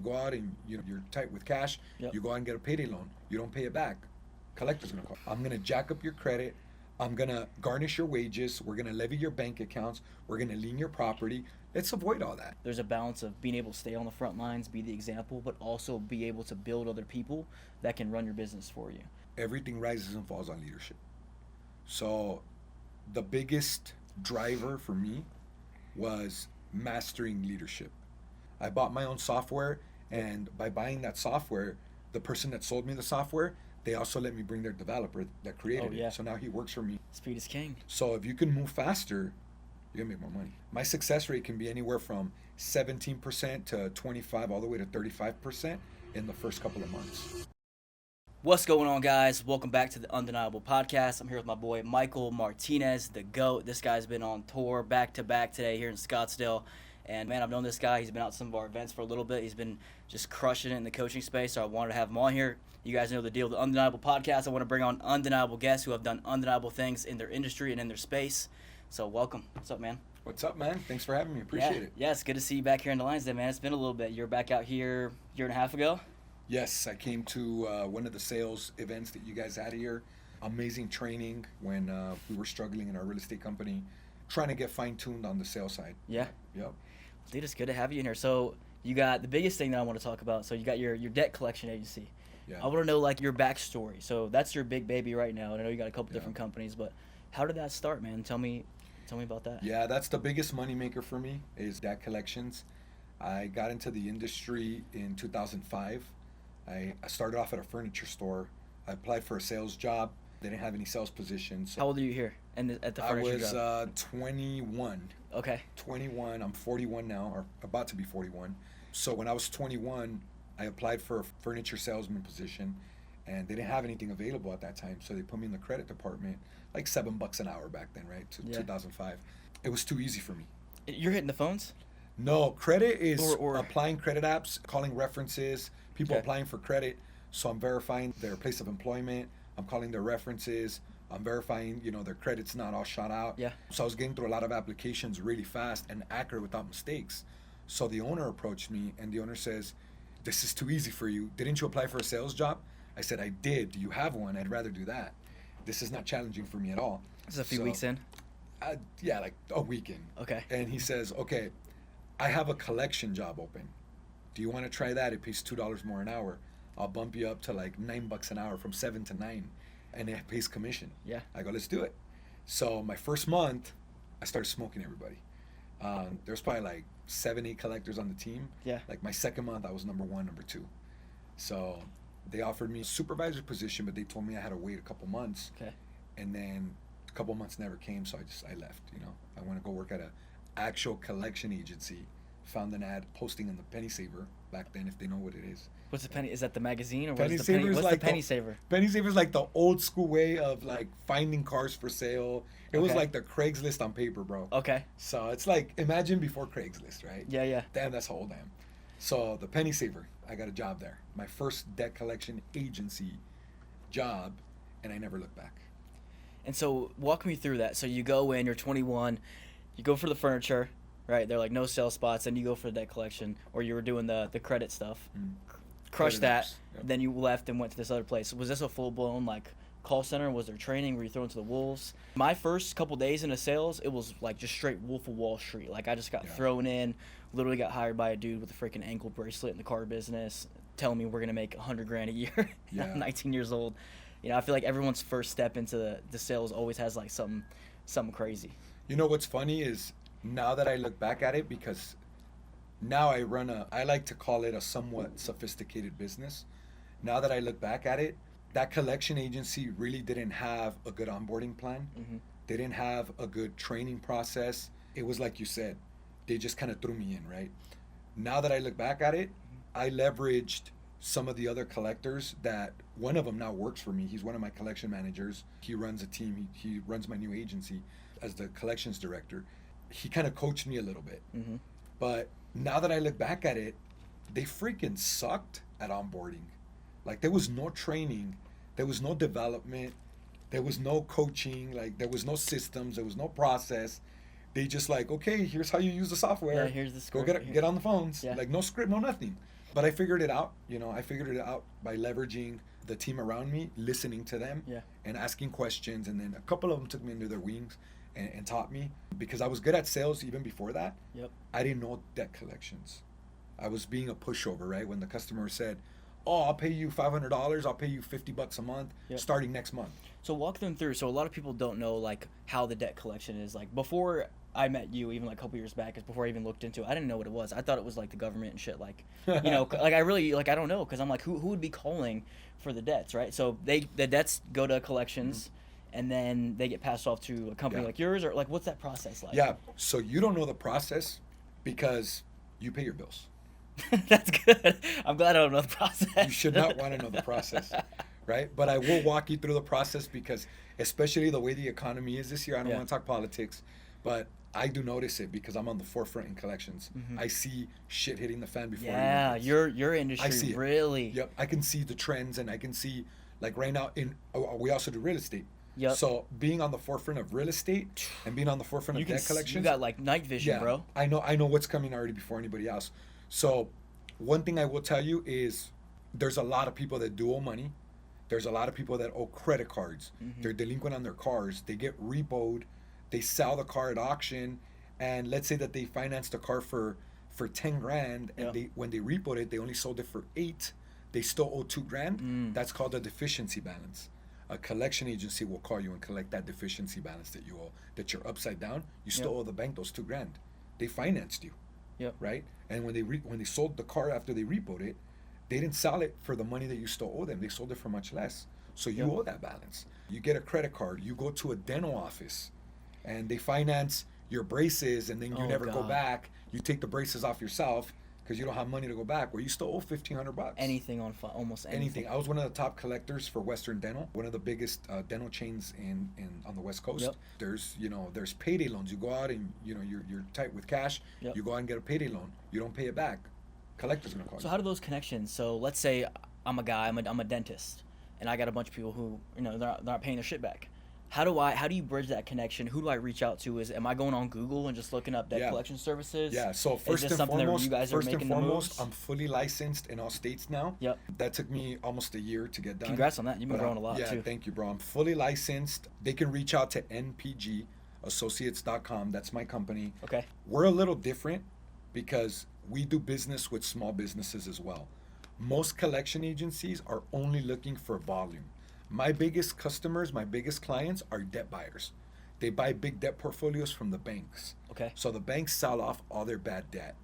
go out and you're tight with cash. Yep. You go out and get a payday loan. You don't pay it back. Collector's gonna call. I'm gonna jack up your credit. I'm gonna garnish your wages. We're gonna levy your bank accounts. We're gonna lien your property. Let's avoid all that. There's a balance of being able to stay on the front lines, be the example, but also be able to build other people that can run your business for you. Everything rises and falls on leadership. So the biggest driver for me was mastering leadership. I bought my own software, and by buying that software, the person that sold me the software, they also let me bring their developer that created it. So now he works for me. Speed is king. So if you can move faster, you're gonna make more money. My success rate can be anywhere from 17% to 25, all the way to 35% in the first couple of months. What's going on, guys? Welcome back to the Undeniable Podcast. I'm here with my boy Michael Martinez, the GOAT. This guy's been on tour back-to-back today here in Scottsdale. And, man, I've known this guy. He's been out to some of our events for a little bit. He's been just crushing it in the coaching space, so I wanted to have him on here. You guys know the deal. The Undeniable Podcast, I want to bring on undeniable guests who have done undeniable things in their industry and in their space. So welcome. What's up, man? What's up, man? Thanks for having me. Appreciate it. Yeah, it's good to see you back here in the lines then, man. It's been a little bit. You were back out here a year and a half ago? Yes, I came to one of the sales events that you guys had here. Amazing training when we were struggling in our real estate company, trying to get fine-tuned on the sales side. Yeah? Yep. Dude, it's good to have you in here. So you got the biggest thing that I want to talk about. So you got your debt collection agency. Yeah. I want to know, like, your backstory. So that's your big baby right now. And I know you got a couple different companies, but how did that start, man? Tell me about that. Yeah, that's the biggest moneymaker for me is debt collections. I got into the industry in 2005. I started off at a furniture store. I applied for a sales job. They didn't have any sales positions. How old are you here at the furniture job? I was 21. Okay. 21. I'm 41 now, or about to be 41. So when I was 21, I applied for a furniture salesman position, and they didn't have anything available at that time. So they put me in the credit department, like $7 an hour back then, right? 2005. It was too easy for me. You're hitting the phones? No, credit is or applying credit apps, calling references, people applying for credit. So I'm verifying their place of employment. I'm calling their references. I'm verifying, their credit's not all shot out. Yeah. So I was getting through a lot of applications really fast and accurate without mistakes. So the owner approached me, and the owner says, "This is too easy for you. Didn't you apply for a sales job?" I said, "I did. Do you have one? I'd rather do that. This is not challenging for me at all." This is a few weeks in? Yeah, like a week in. Okay. And he says, "Okay, I have a collection job open. Do you want to try that? It pays $2 more an hour. I'll bump you up to like $9 an hour from 7 to 9, and it pays commission." Yeah. I go, "Let's do it." So my first month, I started smoking everybody. There's probably like 7-8 collectors on the team. Yeah. Like my second month, I was number 1, number 2. So they offered me a supervisor position, but they told me I had to wait a couple months. Okay. And then a couple months never came, so I left. I want to go work at a actual collection agency. Found an ad posting in the Penny Saver back then, if they know what it is. What's the penny? Is that the magazine, or Penny what's the penny? Saver is What's like the Penny Saver? Penny Saver is like the old school way of like finding cars for sale. It was like the Craigslist on paper, bro. Okay. So it's like, imagine before Craigslist, right? Yeah, yeah. Damn, that's how old I am. So the Penny Saver, I got a job there. My first debt collection agency job, and I never looked back. And so walk me through that. So you go in, you're 21, you go for the furniture, right? They're like no sales spots, and you go for the debt collection, or you were doing the credit stuff. Crushed that, then you left and went to this other place. Was this a full-blown like call center? Was there training? Were you thrown to the wolves? My first couple days into sales, it was like just straight Wolf of Wall Street. Like I just got thrown in, literally got hired by a dude with a freaking ankle bracelet in the car business, telling me we're gonna make $100,000 a year. I'm 19 years old. I feel like everyone's first step into the sales always has like something crazy. What's funny is now that I look back at it, because now I like to call it a somewhat sophisticated business. Now that I look back at it, that collection agency really didn't have a good onboarding plan. They didn't have a good training process. It was like you said, they just kind of threw me in, right? Now that I look back at it, I leveraged some of the other collectors that one of them now works for me. He's one of my collection managers. He runs a team. He runs my new agency as the collections director. He kind of coached me a little bit. But now that I look back at it, they freaking sucked at onboarding. Like there was no training, there was no development, there was no coaching, like there was no systems, there was no process. They just like, okay, here's how you use the software. Yeah, here's the script. Go get on the phones. Yeah. Like no script, no nothing. But I figured it out. I figured it out by leveraging the team around me, listening to them, Yeah. and asking questions. And then a couple of them took me under their wings and taught me, because I was good at sales even before that. Yep. I didn't know debt collections. I was being a pushover, right? When the customer said, "Oh, I'll pay you $500. I'll pay you $50 a month, Yep. starting next month." So walk them through. So a lot of people don't know like how the debt collection is. Like before I met you, even like a couple years back, is before I even looked into it. I didn't know what it was. I thought it was like the government and shit. Like, like I really like I don't know, because I'm like who would be calling for the debts, right? So the debts go to collections, and then they get passed off to a company like yours, or like what's that process like? Yeah. So you don't know the process because you pay your bills. That's good. I'm glad I don't know the process. You should not want to know the process, right? But I will walk you through the process, because especially the way the economy is this year, I don't want to talk politics, but I do notice it because I'm on the forefront in collections. I see shit hitting the fan before. Yeah, your industry I see it. really. Yep, I can see the trends, and I can see, like right now we also do real estate. Yep. So being on the forefront of real estate and being on the forefront of debt collections, you got like night vision, yeah, bro. I know what's coming already before anybody else. So one thing I will tell you is there's a lot of people that do owe money. There's a lot of people that owe credit cards. They're delinquent on their cars. They get repoed. They sell the car at auction, and let's say that they financed the car for 10 grand, and when they repoed it, they only sold it for 8. They still owe 2 grand. That's called a deficiency balance. A collection agency will call you and collect that deficiency balance that you owe, that you're upside down. You still owe the bank those 2 grand. They financed you. Yep. Right? And when they sold the car after they repoed it, they didn't sell it for the money that you still owe them. They sold it for much less. So you owe that balance. You get a credit card. You go to a dental office, and they finance your braces, and then you never go back. You take the braces off yourself because you don't have money to go back. Well, you still owe $1,500. Anything on almost anything. I was one of the top collectors for Western Dental, one of the biggest dental chains in on the West Coast. Yep. There's payday loans. You go out and you're tight with cash. Yep. You go out and get a payday loan. You don't pay it back. Collector's gonna call you. So how do those connections? So let's say I'm a guy, I'm a dentist, and I got a bunch of people who they're not paying their shit back. How do you bridge that connection? Who do I reach out to? Am I going on Google and just looking up debt collection services? Yeah. So first and foremost, I'm fully licensed in all states now. Yep. That took me almost a year to get done. Congrats on that. You've been growing a lot too. Yeah, thank you, bro. I'm fully licensed. They can reach out to npgassociates.com. That's my company. Okay. We're a little different because we do business with small businesses as well. Most collection agencies are only looking for volume. My biggest customers, my biggest clients are debt buyers. They buy big debt portfolios from the banks. Okay. So the banks sell off all their bad debt.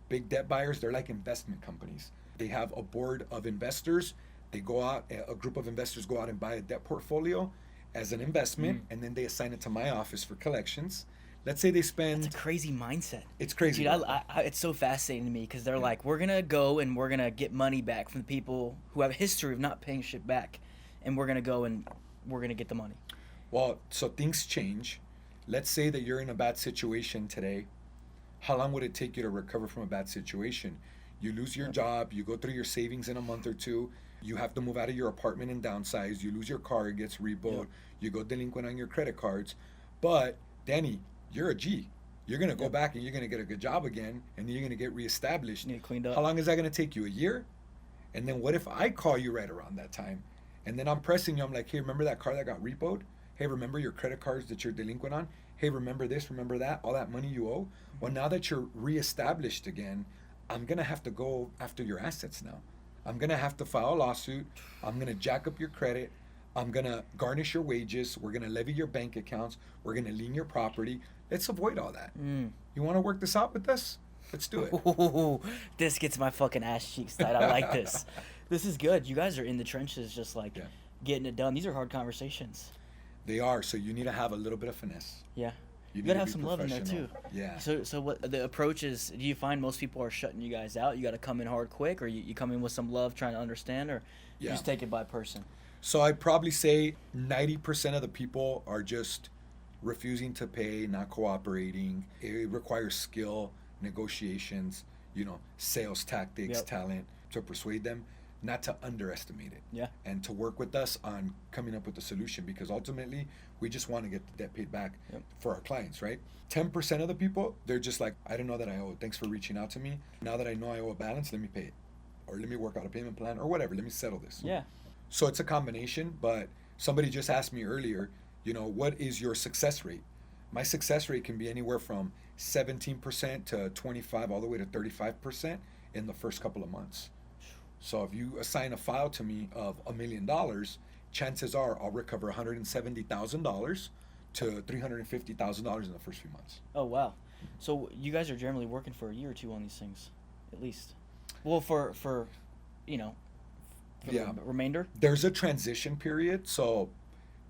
Big debt buyers, they're like investment companies. They have a board of investors. They go out, a group of investors go out and buy a debt portfolio as an investment, and then they assign it to my office for collections. Let's say they spend... That's a crazy mindset. It's crazy. Dude, it's so fascinating to me because they're like, we're going to go and we're going to get money back from the people who have a history of not paying shit back. And we're going to go and we're going to get the money. Well, so things change. Let's say that you're in a bad situation today. How long would it take you to recover from a bad situation? You lose your job. You go through your savings in a month or two. You have to move out of your apartment and downsize. You lose your car. It gets repoed. You go delinquent on your credit cards. But, Danny, you're a G. You're going to go back and you're going to get a good job again, and then you're going to get reestablished. You get cleaned up. How long is that going to take you? A year? And then what if I call you right around that time? And then I'm pressing you. I'm like, hey, remember that car that got repoed? Hey, remember your credit cards that you're delinquent on? Hey, remember this, remember that, all that money you owe? Well, now that you're reestablished again, I'm going to have to go after your assets now. I'm going to have to file a lawsuit. I'm going to jack up your credit. I'm going to garnish your wages. We're going to levy your bank accounts. We're going to lien your property. Let's avoid all that. You want to work this out with us? Let's do it. Ooh, this gets my fucking ass cheeks tight. I like this. This is good. You guys are in the trenches just like getting it done. These are hard conversations. They are. So you need to have a little bit of finesse. Yeah. You need gotta to have be some love in there too. Yeah. So what the approach is? Do you find most people are shutting you guys out? You got to come in hard quick, or you come in with some love, trying to understand, or you just take it by person? So I'd probably say 90% of the people are just refusing to pay, not cooperating. It requires skill, negotiations, sales tactics, talent to persuade them, not to underestimate it. Yeah. And to work with us on coming up with a solution, because ultimately we just want to get the debt paid back for our clients, right? 10% of the people, they're just like, I didn't know that I owe it. Thanks for reaching out to me. Now that I know I owe a balance, let me pay it. or let me work out a payment plan, or whatever. Let me settle this. Yeah. So it's a combination, but somebody just asked me earlier, what is your success rate? My success rate can be anywhere from 17% to 25 all the way to 35% in the first couple of months. So if you assign a file to me of $1 million, chances are I'll recover $170,000 to $350,000 in the first few months. Oh, wow. So you guys are generally working for a year or two on these things, at least. Well, for the remainder? There's a transition period. So,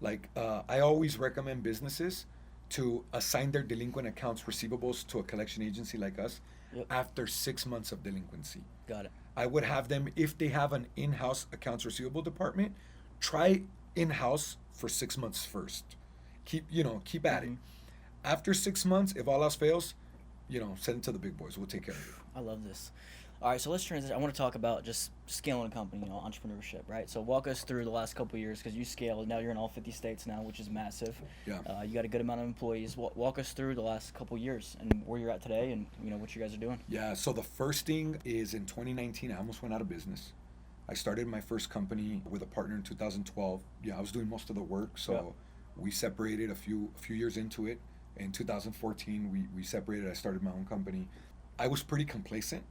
I always recommend businesses to assign their delinquent accounts receivables to a collection agency like us after 6 months of delinquency. Got it. I would have them, if they have an in-house accounts receivable department, try in-house for 6 months first. Keep at it. After 6 months, if all else fails, send it to the big boys. We'll take care of it. I love this. All right, so let's transition. I want to talk about just scaling a company, entrepreneurship, right? So walk us through the last couple of years, because you scaled. Now you're in all 50 states now, which is massive. Yeah. You got a good amount of employees. Walk us through the last couple of years and where you're at today, and what you guys are doing. Yeah. So the first thing is in 2019, I almost went out of business. I started my first company with a partner in 2012. Yeah, I was doing most of the work, so we separated a few years into it. In 2014, we separated. I started my own company. I was pretty complacent.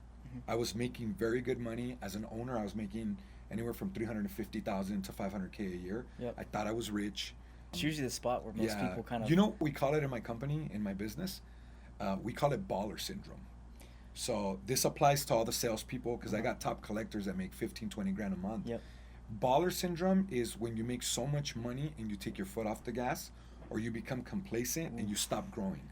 I was making very good money as an owner. I was making anywhere from $350,000 to $500K a year. Yep. I thought I was rich. It's usually the spot where most people kind of. We call it in my company, in my business, we call it baller syndrome. So this applies to all the salespeople, because I got top collectors that make 15, 20 grand a month. Yep. Baller syndrome is when you make so much money and you take your foot off the gas, or you become complacent and you stop growing.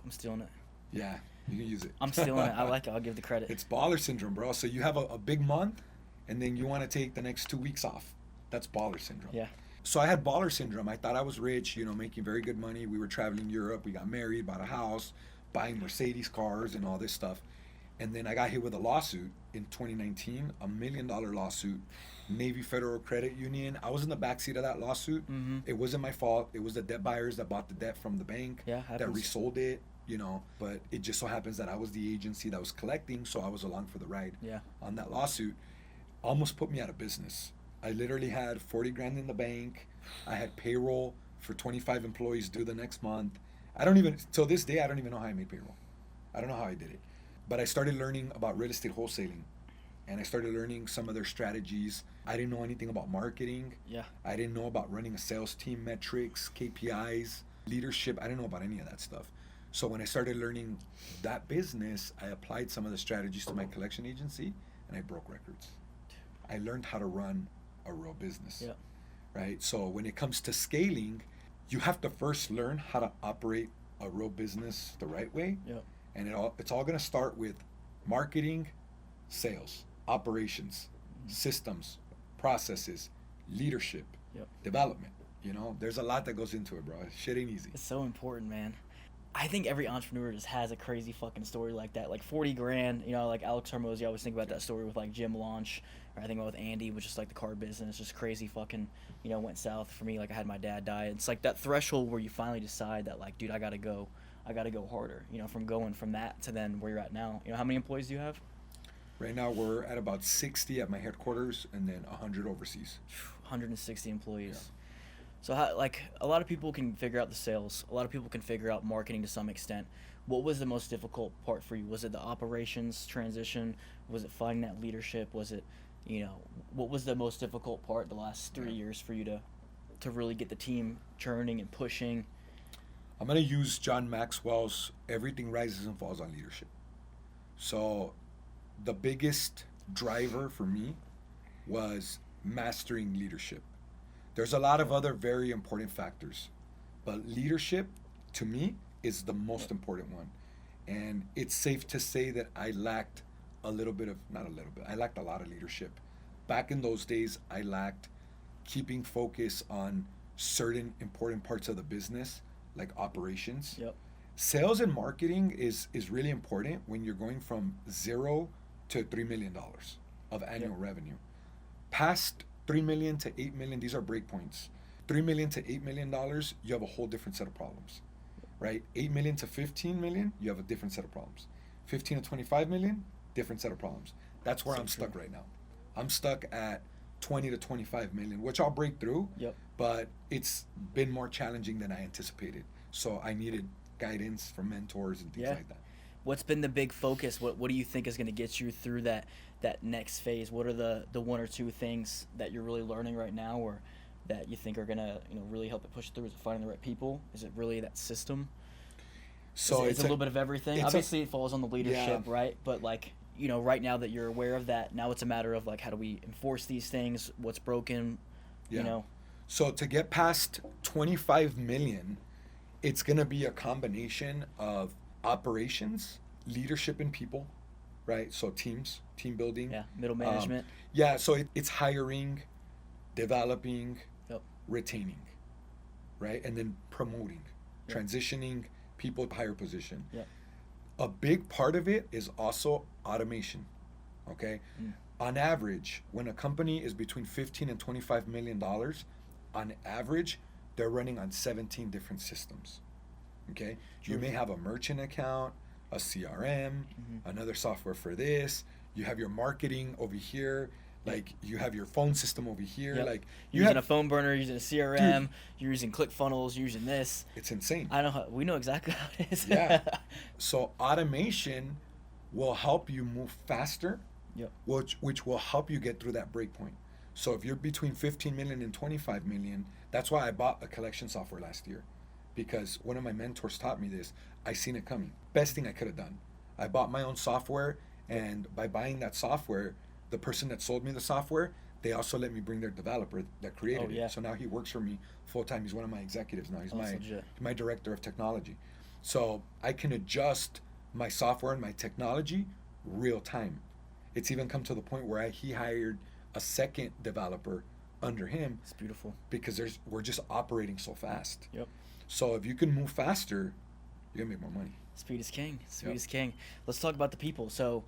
I'm stealing it. Yeah. You can use it. I'm stealing it. I like it. I'll give the credit. It's baller syndrome, bro. So you have a big month, and then you want to take the next 2 weeks off. That's baller syndrome. Yeah. So I had baller syndrome. I thought I was rich, making very good money. We were traveling Europe. We got married, bought a house, buying Mercedes cars and all this stuff. And then I got hit with a lawsuit in 2019, $1 million lawsuit, Navy Federal Credit Union. I was in the backseat of that lawsuit. Mm-hmm. It wasn't my fault. It was the debt buyers that bought the debt from the bank that resold it. But it just so happens that I was the agency that was collecting, so I was along for the ride on that lawsuit. Almost put me out of business. I literally had 40 grand in the bank. I had payroll for 25 employees due the next month. Till this day, I don't even know how I made payroll. I don't know how I did it. But I started learning about real estate wholesaling, and I started learning some of their strategies. I didn't know anything about marketing. Yeah. I didn't know about running a sales team, metrics, KPIs, leadership. I didn't know about any of that stuff. So when I started learning that business, I applied some of the strategies to my collection agency, and I broke records. I learned how to run a real business, right? So when it comes to scaling, you have to first learn how to operate a real business the right way. And it's all going to start with marketing, sales, operations, systems, processes, leadership, development. There's a lot that goes into it, bro. Shit ain't easy. It's so important, man. I think every entrepreneur just has a crazy fucking story like that. Like 40 grand, like Alex Hormozy, I always think about that story with like Gym Launch, or I think about with Andy, which is like the car business, just crazy fucking, went south for me. Like I had my dad die. It's like that threshold where you finally decide that like, dude, I gotta go harder, from going from that to then where you're at now. How many employees do you have? Right now we're at about 60 at my headquarters, and then 100 overseas. 160 employees. Yeah. So how, a lot of people can figure out the sales. A lot of people can figure out marketing to some extent. What was the most difficult part for you? Was it the operations transition? Was it finding that leadership? Was it, what was the most difficult part the last 3 years for you to really get the team churning and pushing? I'm going to use John Maxwell's everything rises and falls on leadership. So the biggest driver for me was mastering leadership. There's a lot of other very important factors, but leadership, to me, is the most important one. And it's safe to say that I lacked I lacked a lot of leadership. Back in those days, I lacked keeping focus on certain important parts of the business, like operations. Sales and marketing is really important when you're going from 0 to $3 million of annual revenue. Past 3 million to 8 million, these are break points. 3 million to $8 million, you have a whole different set of problems, right? 8 million to 15 million, you have a different set of problems. 15 to 25 million, different set of problems. That's where So I'm true. stuck right now. I'm stuck at 20 to 25 million, which I'll break through. Yep. But it's been more challenging than I anticipated. So I needed guidance from mentors and things Yeah. like that. What's been the big focus? What do you think is going to get you through that next phase? What are the one or two things that you're really learning right now, or that you think are going to really help it push through? Is it finding the right people? Is it really that system? So It's a little bit of everything. Obviously, it falls on the leadership, Yeah. right? But like right now that you're aware of that, now it's a matter of like how do we enforce these things? What's broken? Yeah. You know. So to get past 25 million, it's going to be a combination of operations, leadership and people, right? So teams, team building. Yeah. Middle management. Yeah, so it's hiring, developing, Yep. retaining, right? And then promoting, Yep. transitioning people to higher position. Yep. A big part of it is also automation, okay? On average, when a company is between 15 and 25 million dollars, on average, they're running on 17 different systems, okay? You may have a merchant account, a CRM, another software for this. You have your marketing over here. Like you have your phone system over here. Yep. Like You're you using have, a phone burner, you're using a CRM, you're using ClickFunnels, you're using this. it's insane. I know we know exactly how it is. Yeah. So automation will help you move faster, Yep. which will help you get through that break point. So if you're between 15 million and 25 million, that's why I bought a collection software last year, because one of my mentors taught me this. I seen it coming. Best thing I could have done. I bought my own software, and by buying that software, the person that sold me the software, they also let me bring their developer that created Oh, yeah. it. So now he works for me full time. He's one of my executives now. He's Oh, that's my legit. my director of technology. So I can adjust my software and my technology real time. It's even come to the point where he hired a second developer under him It's beautiful. because we're just operating so fast. Yep. So if you can move faster, you're gonna make more money. Speed is king. Speed Yep. is king. Let's talk about the people. So,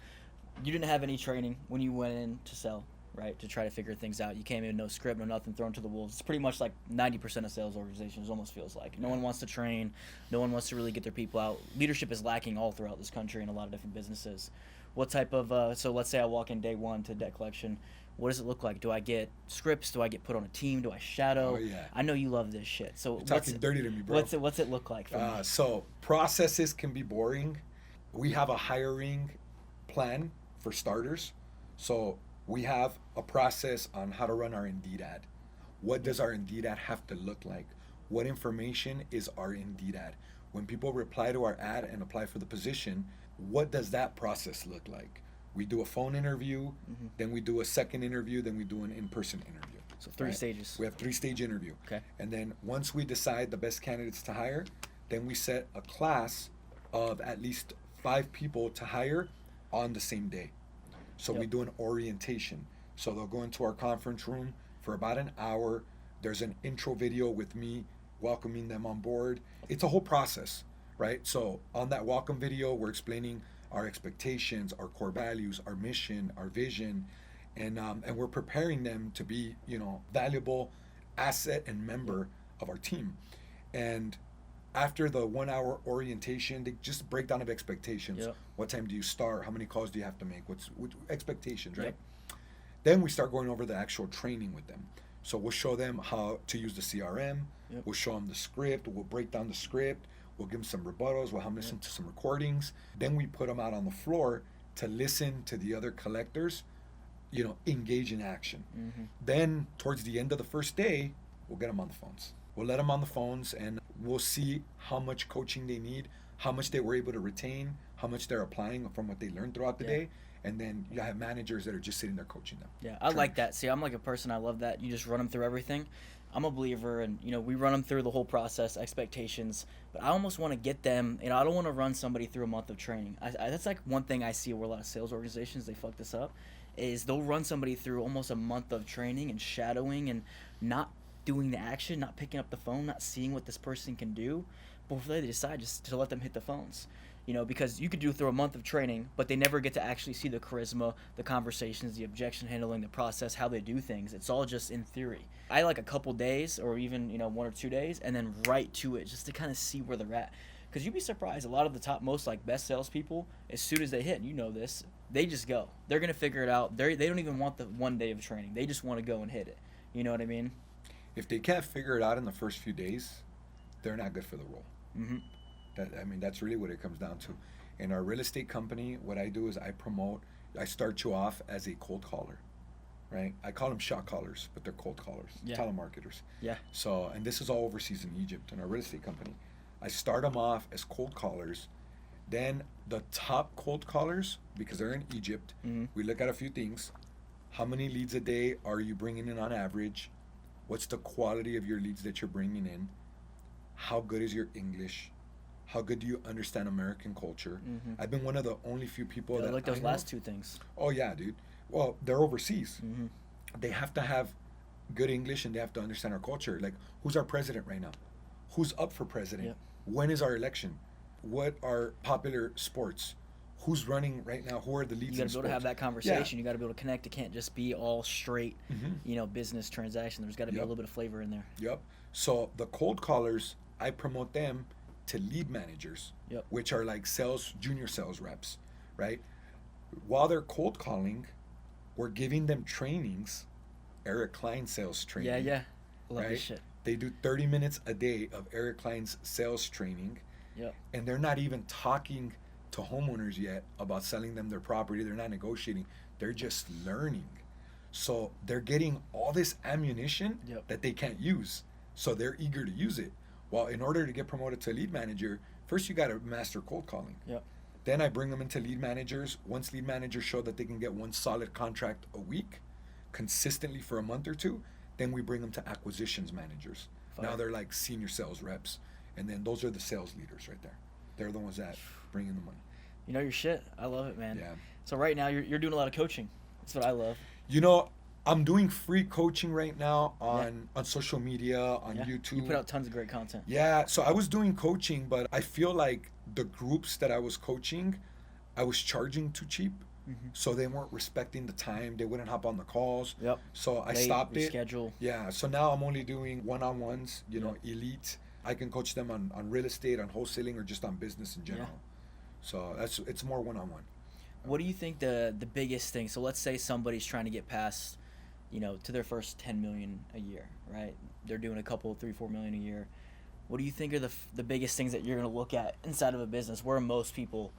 you didn't have any training when you went in to sell, right? To try to figure things out. You came in, no script, no nothing, thrown to the wolves. It's pretty much like 90% of sales organizations almost feels like. No one wants to train. No one wants to really get their people out. Leadership is lacking all throughout this country in a lot of different businesses. What type of, so let's say I walk in day one to debt collection. What does it look like? Do I get scripts? Do I get put on a team? Do I shadow? Oh, yeah. I know you love this shit. So You're talking dirty to me, bro. What's it look like for me? So processes can be boring. We have a hiring plan for starters. So we have a process on how to run our Indeed ad. What does our Indeed ad have to look like? What information is our Indeed ad? When people reply to our ad and apply for the position, what does that process look like? We do a phone interview, then we do a second interview, then we do an in-person interview. So three stages. We have 3-stage interview. Okay. And then once we decide the best candidates to hire, then we set a class of at least 5 people to hire on the same day. So we Yep. do an orientation. So they'll go into our conference room for about an hour. There's an intro video with me welcoming them on board. It's a whole process, right? So on that welcome video, we're explaining our expectations, our core values, our mission, our vision, and we're preparing them to be, valuable asset and member of our team. And after the 1 hour orientation, they just breakdown of expectations. Yep. What time do you start? How many calls do you have to make? What expectations, right? Yep. Then we start going over the actual training with them. So we'll show them how to use the CRM. Yep. We'll show them the script. We'll break down the script. We'll give them some rebuttals. We'll have them listen to some recordings. Then we put them out on the floor to listen to the other collectors, engage in action. Then towards the end of the first day, we'll get them on the phones. We'll let them on the phones and we'll see how much coaching they need, how much they were able to retain, how much they're applying from what they learned throughout the day. And then you have managers that are just sitting there coaching them. Yeah, I like that. See, I'm like a person, I love that. You just run them through everything. I'm a believer, and we run them through the whole process, expectations. But I almost want to get them. I don't want to run somebody through a month of training. That's like one thing I see where a lot of sales organizations, they fuck this up, is they'll run somebody through almost a month of training and shadowing and not doing the action, not picking up the phone, not seeing what this person can do before they decide just to let them hit the phones. Because you could do through a month of training, but they never get to actually see the charisma, the conversations, the objection handling, the process, how they do things. It's all just in theory. I like a couple days or even, 1 or 2 days and then right to it just to kind of see where they're at. Because you'd be surprised, a lot of the top, most best salespeople, as soon as they hit, and you know this, they just go. They're gonna figure it out. They don't even want the 1 day of training. They just want to go and hit it. You know what I mean? If they can't figure it out in the first few days, they're not good for the role. Mm-hmm. That's really what it comes down to. In our real estate company, what I do is I start you off as a cold caller, right? I call them shot callers, but they're cold callers, telemarketers. Yeah. So, and this is all overseas in Egypt in our real estate company. I start them off as cold callers. Then the top cold callers, because they're in Egypt, we look at a few things. How many leads a day are you bringing in on average? What's the quality of your leads that you're bringing in? How good is your English? How good do you understand American culture? I've been one of the only few people that like those I know. last two things. Oh yeah, dude. Well, they're overseas. They have to have good English and they have to understand our culture. Like, who's our president right now? Who's up for president? Yep. When is our election? What are popular sports? Who's running right now? Who are the leads? You got in to be able to sports? have that conversation. You got to be able to connect. It can't just be all straight, business transaction. There's got to be a little bit of flavor in there. Yep. So the cold callers, I promote them to lead managers, which are like junior sales reps, right? While they're cold calling, we're giving them trainings, Eric Klein sales training. Yeah. Love right? this shit. They do 30 minutes a day of Eric Klein's sales training. Yep. And they're not even talking to homeowners yet about selling them their property. They're not negotiating. They're just learning. So they're getting all this ammunition that they can't use. So they're eager to use it. Well, in order to get promoted to lead manager, first you got to master cold calling. Yep. Then I bring them into lead managers. Once lead managers show that they can get one solid contract a week, consistently for a month or two, then we bring them to acquisitions managers. Fire. Now they're like senior sales reps. And then those are the sales leaders right there. They're the ones that bring in the money. You know your shit. I love it, man. Yeah. So right now you're doing a lot of coaching. That's what I love. You know, I'm doing free coaching right now on social media, on YouTube. You put out tons of great content. Yeah, so I was doing coaching, but I feel like the groups that I was coaching, I was charging too cheap. So they weren't respecting the time. They wouldn't hop on the calls. Yep. So I stopped it. Schedule. Yeah, so now I'm only doing one-on-ones, elite. I can coach them on real estate, on wholesaling, or just on business in general. So it's more one-on-one. What do you think the biggest thing? So let's say somebody's trying to get past, to their first 10 million a year, right? They're doing a couple, 3-4 million a year. What do you think are the biggest things that you're going to look at inside of a business? Where are most people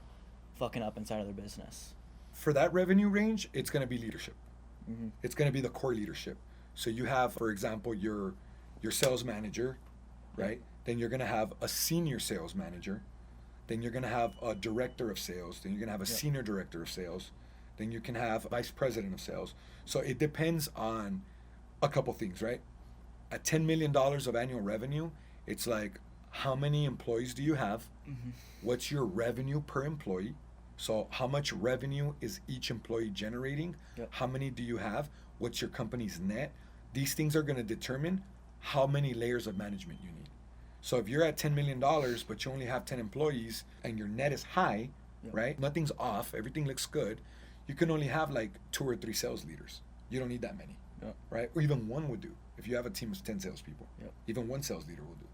fucking up inside of their business? For that revenue range, it's going to be leadership. It's going to be the core leadership. So you have, for example, your sales manager, right? Then you're going to have a senior sales manager. Then you're going to have a director of sales. Then you're going to have a senior director of sales. Then you can have a vice president of sales. So it depends on a couple things, right? At $10 million of annual revenue, it's like, how many employees do you have? What's your revenue per employee? So how much revenue is each employee generating? How many do you have? What's your company's net? These things are going to determine how many layers of management you need. So if you're at $10 million, but you only have 10 employees and your net is high, right? Nothing's off. Everything looks good. You can only have like 2 or 3 sales leaders. You don't need that many, right? Or even one would do. If you have a team of 10 salespeople, even one sales leader will do.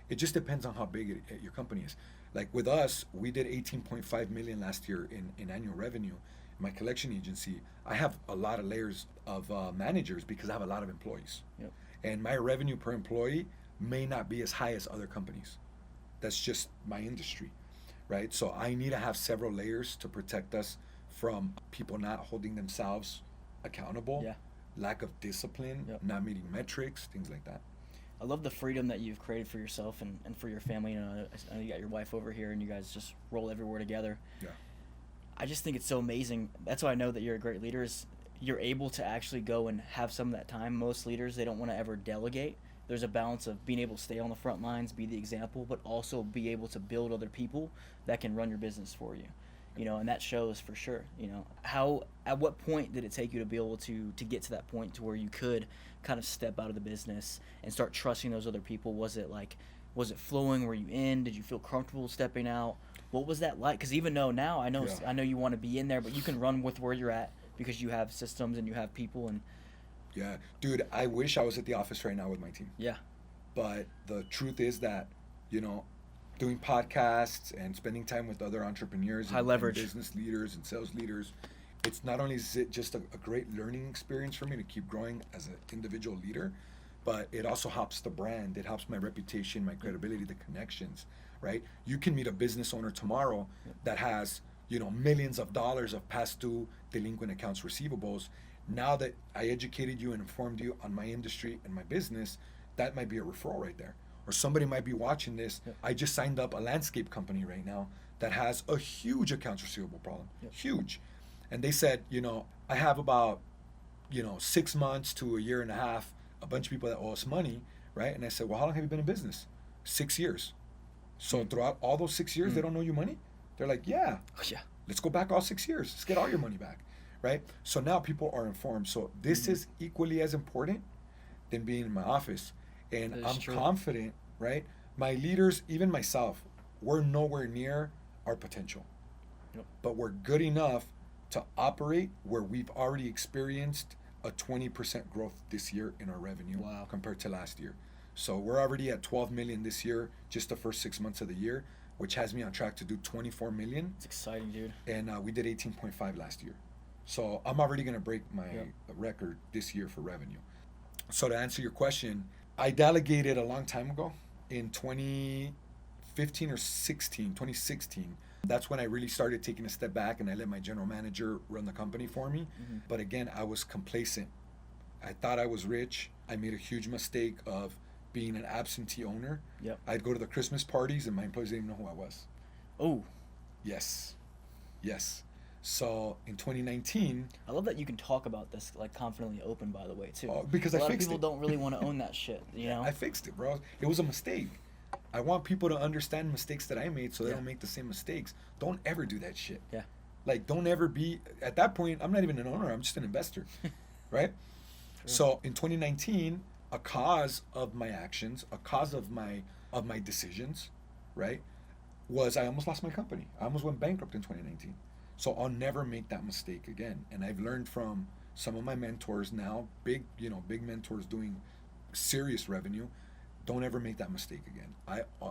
It just depends on how big your company is. Like with us, we did 18.5 million last year in annual revenue. My collection agency, I have a lot of layers of managers because I have a lot of employees. And my revenue per employee may not be as high as other companies. That's just my industry, right? So I need to have several layers to protect us from people not holding themselves accountable, lack of discipline, not meeting metrics, things like that. I love the freedom that you've created for yourself and for your family. I know you got your wife over here and you guys just roll everywhere together. I just think it's so amazing. That's why I know that you're a great leader, is you're able to actually go and have some of that time. Most leaders, they don't want to ever delegate. There's a balance of being able to stay on the front lines, be the example, but also be able to build other people that can run your business for you. And that shows for sure. At what point did it take you to be able to get to that point to where you could kind of step out of the business and start trusting those other people? Was it flowing? Were you in? Did you feel comfortable stepping out? What was that like? Because even though now I know you want to be in there, but you can run with where you're at because you have systems and you have people. And yeah, dude, I wish I was at the office right now with my team. Yeah. But the truth is that, doing podcasts and spending time with other entrepreneurs High and leverage business leaders and sales leaders, it's not only is it just a great learning experience for me to keep growing as an individual leader, but it also helps the brand. It helps my reputation, my credibility, the connections, right? You can meet a business owner tomorrow that has, millions of dollars of past due delinquent accounts receivables. Now that I educated you and informed you on my industry and my business, that might be a referral right there. Or somebody might be watching this. I just signed up a landscape company right now that has a huge accounts receivable problem, huge. And they said, I have about, 6 months to a year and a half, a bunch of people that owe us money, right? And I said, well, how long have you been in business? 6 years. So throughout all those 6 years, they don't owe you money? They're like, yeah. Let's go back all 6 years. Let's get all your money back, right? So now people are informed. So this is equally as important than being in my office. And I'm confident, right? My leaders, even myself, we're nowhere near our potential. But we're good enough to operate where we've already experienced a 20% growth this year in our revenue compared to last year. So we're already at 12 million this year, just the first 6 months of the year, which has me on track to do 24 million. It's exciting, dude. And we did 18.5 last year. So I'm already going to break my record this year for revenue. So to answer your question, I delegated a long time ago in 2015 or 2016. That's when I really started taking a step back and I let my general manager run the company for me. But again, I was complacent. I thought I was rich. I made a huge mistake of being an absentee owner. I'd go to the Christmas parties and my employees didn't even know who I was. Oh. Yes. So in 2019, I love that you can talk about this like confidently open, by the way, too. Because a I lot fixed of people don't really want to own that shit, I fixed it, bro. It was a mistake. I want people to understand mistakes that I made so they don't make the same mistakes. Don't ever do that shit. Like, don't ever be, at that point, I'm not even an owner, I'm just an investor, right? So in 2019, a cause of my actions, a cause of my decisions, right, was I almost lost my company. I almost went bankrupt in 2019. So I'll never make that mistake again. And I've learned from some of my mentors now, big mentors doing serious revenue. Don't ever make that mistake again.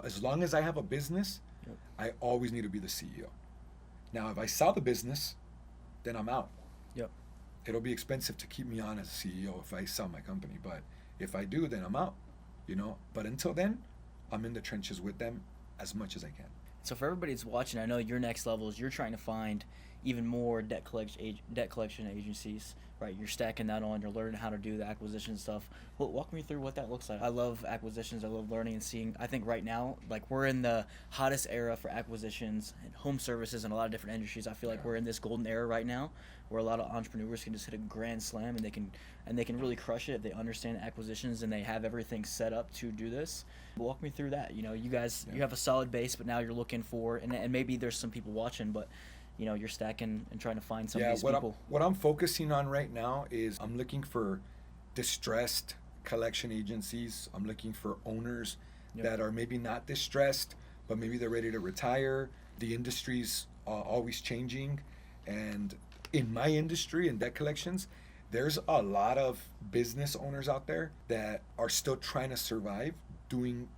As long as I have a business, I always need to be the CEO. Now, if I sell the business, then I'm out. It'll be expensive to keep me on as a CEO if I sell my company. But if I do, then I'm out. But until then, I'm in the trenches with them as much as I can. So for everybody that's watching, I know your next level is you're trying to find even more debt collection agencies, right? You're stacking that on. You're learning how to do the acquisition stuff. Walk me through what that looks like. I love acquisitions. I love learning and seeing. I think right now, like, we're in the hottest era for acquisitions and home services and a lot of different industries. I feel like we're in this golden era right now where a lot of entrepreneurs can just hit a grand slam and they can really crush it if they understand acquisitions and they have everything set up to do this. Walk me through that. You guys, you have a solid base, but now you're looking for, and maybe there's some people watching, but you're stacking and trying to find some of these people. What I'm focusing on right now is I'm looking for distressed collection agencies. I'm looking for owners that are maybe not distressed, but maybe they're ready to retire. The industry's always changing. And in my industry, in debt collections, there's a lot of business owners out there that are still trying to survive doing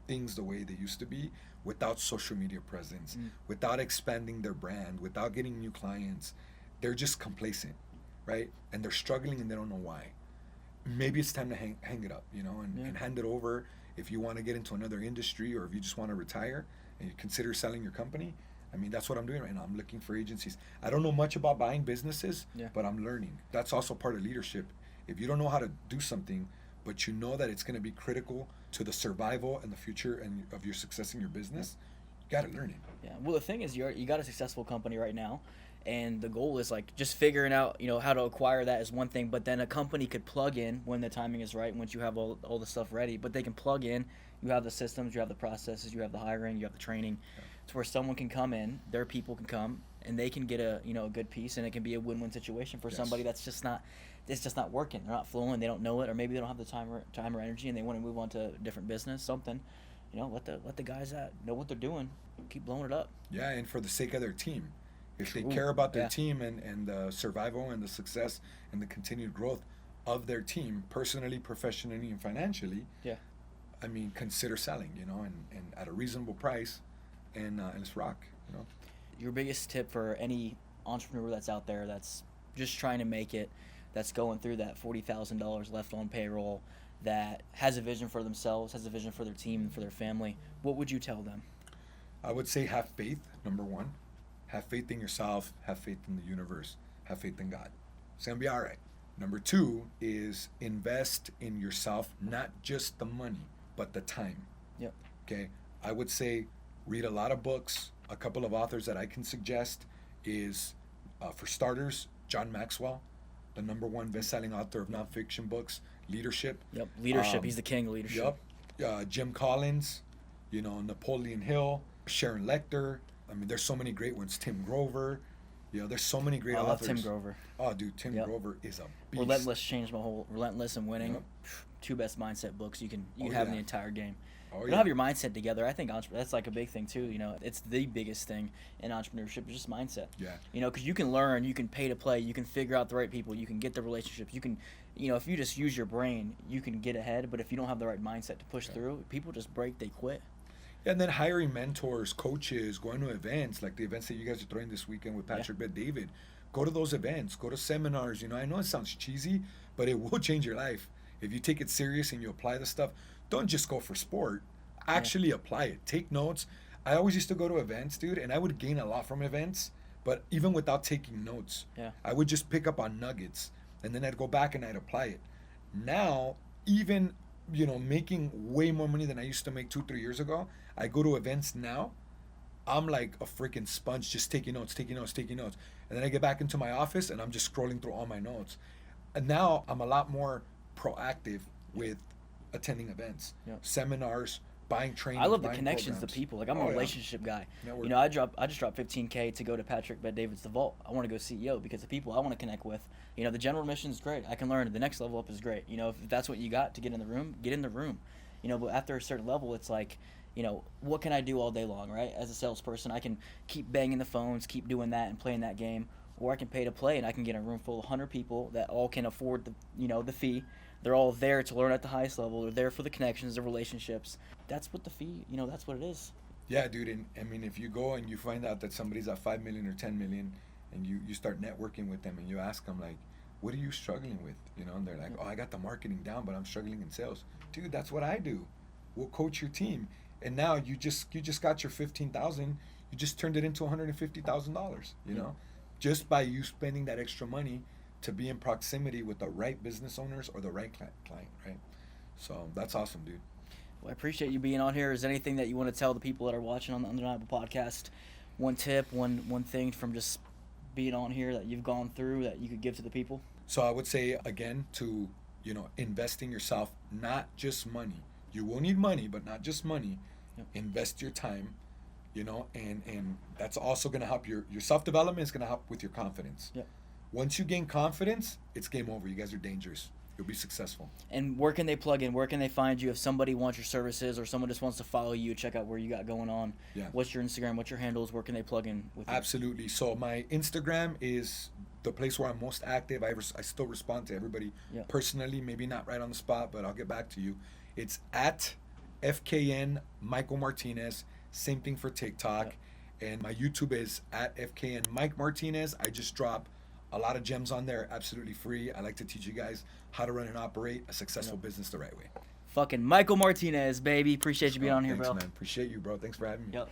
things the way they used to be, without social media presence, without expanding their brand, without getting new clients. They're just complacent, right? And they're struggling and they don't know why. Maybe it's time to hang it up, and hand it over. If you want to get into another industry, or if you just want to retire and you consider selling your company, that's what I'm doing right now. I'm looking for agencies. I don't know much about buying businesses, but I'm learning. That's also part of leadership. If you don't know how to do something, but you know that it's going to be critical to the survival and the future and of your success in your business, you got to learn it. Yeah. Well, the thing is, you got a successful company right now, and the goal is like just figuring out, how to acquire that is one thing, but then a company could plug in when the timing is right, once you have all the stuff ready. But they can plug in. You have the systems, you have the processes, you have the hiring, you have the training, to where someone can come in, their people can come, and they can get a good piece, and it can be a win-win situation for somebody that's just not. It's just not working. They're not flowing. They don't know it, or maybe they don't have the time or energy, and they want to move on to a different business, something. Let the guys know what they're doing. Keep blowing it up. Yeah, and for the sake of their team, if they care about their team and the survival and the success and the continued growth of their team, personally, professionally, and financially. Consider selling. And at a reasonable price, and let's rock. Your biggest tip for any entrepreneur that's out there that's just trying to make it, that's going through that $40,000 left on payroll, that has a vision for themselves, has a vision for their team and for their family, what would you tell them? I would say have faith, number one. Have faith in yourself, have faith in the universe, have faith in God. It's going to be all right. Number two is invest in yourself, not just the money, but the time. Yep. Okay? I would say read a lot of books. A couple of authors that I can suggest is, for starters, John Maxwell, the #1 best-selling author of nonfiction books, Leadership. Yep, leadership. He's the king of leadership. Yep. Jim Collins, Napoleon Hill, Sharon Lecter. I mean, there's so many great ones. Tim Grover. There's so many great authors. I love Tim Grover. Oh, dude, Tim Grover is a beast. Relentless changed my whole. Relentless and Winning. Yep. 2 best mindset books you can have in the entire game. Oh, You don't have your mindset together. I think that's like a big thing too. It's the biggest thing in entrepreneurship is just mindset. Yeah. Because you can learn, you can pay to play, you can figure out the right people, you can get the relationships, you can, if you just use your brain, you can get ahead. But if you don't have the right mindset to push through, people just break, they quit. Yeah, and then hiring mentors, coaches, going to events like the events that you guys are throwing this weekend with Patrick Bet David. Go to those events. Go to seminars. I know it sounds cheesy, but it will change your life if you take it serious and you apply the stuff. Don't just go for sport. Actually apply it. Take notes. I always used to go to events, dude, and I would gain a lot from events, but even without taking notes. I would just pick up on nuggets, and then I'd go back and I'd apply it. Now, even, making way more money than I used to make 2-3 years ago, I go to events now, I'm like a freaking sponge, just taking notes. And then I get back into my office and I'm just scrolling through all my notes. And now I'm a lot more proactive with attending events, seminars, buying training. I love the connections, the people. Like I'm a relationship guy. Network. I just dropped $15K to go to Patrick Bet David's The Vault. I want to go CEO because the people I want to connect with. The general admission is great. I can learn. The next level up is great. If that's what you got to get in the room, get in the room. But after a certain level, it's like, what can I do all day long, right? As a salesperson, I can keep banging the phones, keep doing that and playing that game, or I can pay to play and I can get in a room full of 100 people that all can afford the fee. They're all there to learn at the highest level. They're there for the connections, the relationships. That's what the fee, that's what it is. Yeah, dude. And I mean, if you go and you find out that somebody's at 5 million or 10 million and you start networking with them and you ask them, like, what are you struggling with? And they're like, oh, I got the marketing down, but I'm struggling in sales. Dude, that's what I do. We'll coach your team. And now you just got your 15,000. You just turned it into $150,000, just by you spending that extra money to be in proximity with the right business owners or the right client, right? So that's awesome, dude. Well, I appreciate you being on here. Is there anything that you want to tell the people that are watching on the Undeniable Podcast? One tip, one thing from just being on here that you've gone through that you could give to the people? So I would say, again, to, invest in yourself, not just money. You will need money, but not just money. Invest your time, and that's also going to help your self-development is going to help with your confidence. Once you gain confidence, it's game over. You guys are dangerous. You'll be successful. And where can they plug in? Where can they find you if somebody wants your services or someone just wants to follow you, check out where you got going on? What's your Instagram? What's your handles? Where can they plug in with you? Absolutely. So my Instagram is the place where I'm most active. I still respond to everybody personally, maybe not right on the spot, but I'll get back to you. It's at FKN Michael Martinez. Same thing for TikTok. And my YouTube is at FKN Mike Martinez. I just drop a lot of gems on there, absolutely free. I like to teach you guys how to run and operate a successful business the right way. Fucking Michael Martinez, baby. Appreciate you being on here, bro. Thanks, man. Appreciate you, bro. Thanks for having me. Yep.